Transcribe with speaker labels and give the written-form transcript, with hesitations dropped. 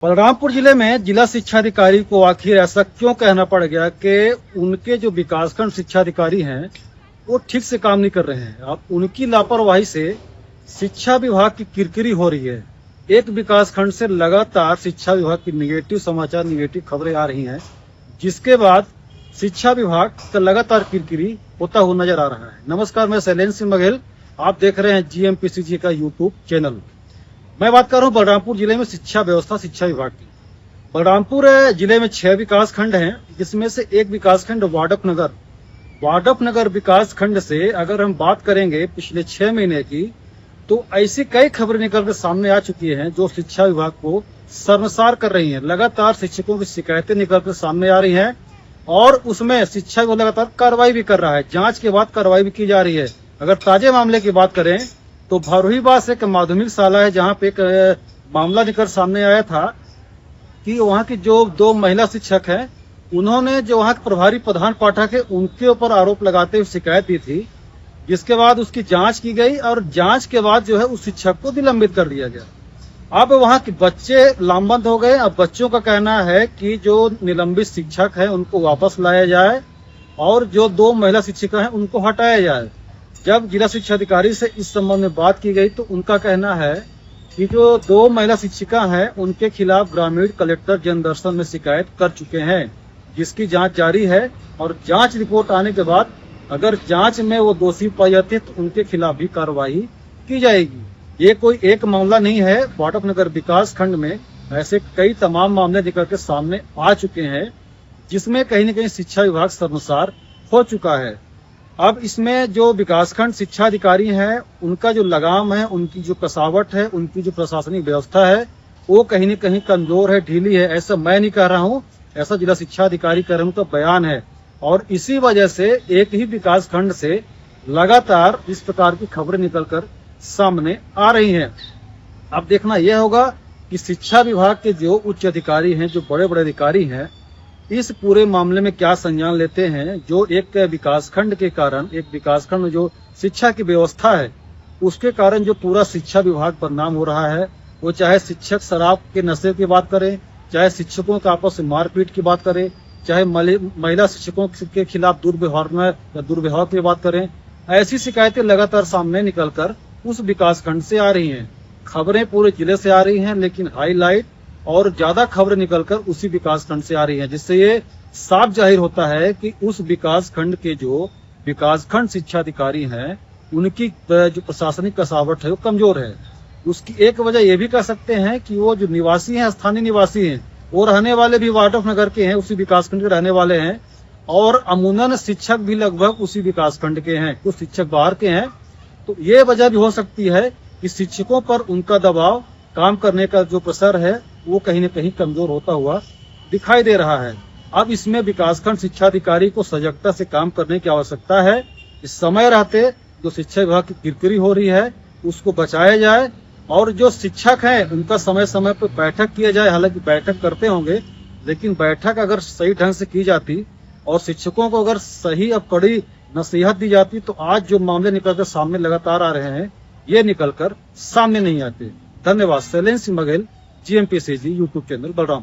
Speaker 1: बलरामपुर जिले में जिला शिक्षा अधिकारी को आखिर ऐसा क्यों कहना पड़ गया कि उनके जो विकासखंड शिक्षा अधिकारी हैं वो ठीक से काम नहीं कर रहे हैं। अब उनकी लापरवाही से शिक्षा विभाग की किरकिरी हो रही है। एक विकासखंड से लगातार शिक्षा विभाग की निगेटिव समाचार, निगेटिव खबरें आ रही हैं, जिसके बाद शिक्षा विभाग का लगातार किरकिरी होता हुआ नजर आ रहा है। नमस्कार, मैं शैलेंद्र सिंह बघेल, आप देख रहे हैं GMPCG का यूट्यूब चैनल। मैं बात कर रहा हूँ बलरामपुर जिले में शिक्षा व्यवस्था, शिक्षा विभाग की। बलरामपुर जिले में 6 विकास खंड हैं, जिसमें से एक विकास खंड वाडप नगर विकास खंड से अगर हम बात करेंगे पिछले 6 महीने की, तो ऐसी कई खबरें निकल कर सामने आ चुकी हैं जो शिक्षा विभाग को शर्मसार कर रही हैं। लगातार शिक्षकों की शिकायतें निकल कर सामने आ रही हैं और उसमें शिक्षा विभाग लगातार कार्रवाई भी कर रहा है। जांच के बाद कार्रवाई भी की जा रही है। अगर ताजे मामले की बात करें तो भरोहीबास एक माध्यमिक शाला है, जहां पे एक मामला निकल सामने आया था कि वहां की जो 2 महिला शिक्षक हैं, उन्होंने जो वहां के प्रभारी प्रधान पाठक है उनके ऊपर आरोप लगाते हुए शिकायत दी थी, जिसके बाद उसकी जांच की गई और जांच के बाद जो है उस शिक्षक को निलंबित कर दिया गया। अब वहां के बच्चे लामबंद हो गए। अब बच्चों का कहना है कि जो निलंबित शिक्षक है उनको वापस लाया जाए और जो 2 महिला शिक्षिका हैं उनको हटाया जाए। जब जिला शिक्षा अधिकारी से इस संबंध में बात की गई तो उनका कहना है कि जो 2 महिला शिक्षिका हैं उनके खिलाफ ग्रामीण कलेक्टर जनदर्शन में शिकायत कर चुके हैं, जिसकी जांच जारी है और जांच रिपोर्ट आने के बाद अगर जांच में वो दोषी पाए जाते तो उनके खिलाफ भी कार्रवाई की जाएगी। ये कोई एक मामला नहीं है। वाडप नगर विकास खंड में ऐसे कई तमाम मामले निकल के सामने आ चुके हैं, जिसमें कहीं न कहीं शिक्षा विभाग शर्मसार हो चुका है। अब इसमें जो विकासखंड शिक्षा अधिकारी हैं, उनका जो लगाम है, उनकी जो कसावट है, उनकी जो प्रशासनिक व्यवस्था है, वो कहीं न कहीं कमजोर है, ढीली है। ऐसा मैं नहीं कह रहा हूँ, ऐसा जिला शिक्षा अधिकारी का उनका बयान है। और इसी वजह से एक ही विकासखंड से लगातार इस प्रकार की खबरें निकलकर सामने आ रही हैं। अब देखना यह होगा कि शिक्षा विभाग के जो उच्च अधिकारी हैं, जो बड़े बड़े अधिकारी हैं, इस पूरे मामले में क्या संज्ञान लेते हैं। जो एक विकासखंड के कारण, एक विकासखंड में जो शिक्षा की व्यवस्था है उसके कारण जो पूरा शिक्षा विभाग बदनाम हो रहा है, वो चाहे शिक्षक शराब के नशे की बात करें, चाहे शिक्षकों के आपस में मारपीट की बात करें, चाहे महिला शिक्षकों के खिलाफ दुर्व्यवहार की बात करें, ऐसी शिकायतें लगातार सामने निकलकर उस विकासखंड से आ रही हैं। खबरें पूरे जिले से आ रही हैं, लेकिन हाईलाइट और ज्यादा खबरें निकलकर उसी विकासखंड से आ रही हैं, जिससे ये साफ जाहिर होता है कि उस विकासखंड के जो विकासखंड शिक्षा अधिकारी हैं, उनकी जो प्रशासनिक कसावट है वो कमजोर है। उसकी एक वजह ये भी कह सकते हैं कि वो जो निवासी हैं, स्थानीय निवासी हैं, वो रहने वाले भी वाडप नगर के हैं, उसी विकासखंड के रहने वाले हैं और अमूमन शिक्षक भी लगभग उसी विकासखंड के हैं, कुछ शिक्षक बाहर के हैं। तो ये वजह भी हो सकती है कि शिक्षकों पर उनका दबाव, काम करने का जो प्रेशर है, वो कहीं न कहीं कमजोर होता हुआ दिखाई दे रहा है। अब इसमें विकासखंड शिक्षा अधिकारी को सजगता से काम करने की आवश्यकता है। इस समय रहते जो शिक्षा विभाग की किरकिरी हो रही है उसको बचाया जाए और जो शिक्षक हैं उनका समय समय पर बैठक किया जाए। हालांकि बैठक करते होंगे, लेकिन बैठक अगर सही ढंग से की जाती और शिक्षकों को अगर सही और कड़ी नसीहत दी जाती तो आज जो मामले निकलकर सामने लगातार आ रहे हैं, ये निकलकर सामने नहीं आते। धन्यवाद। Shailendra Singh Baghel, GMPCG YouTube channel, Balram.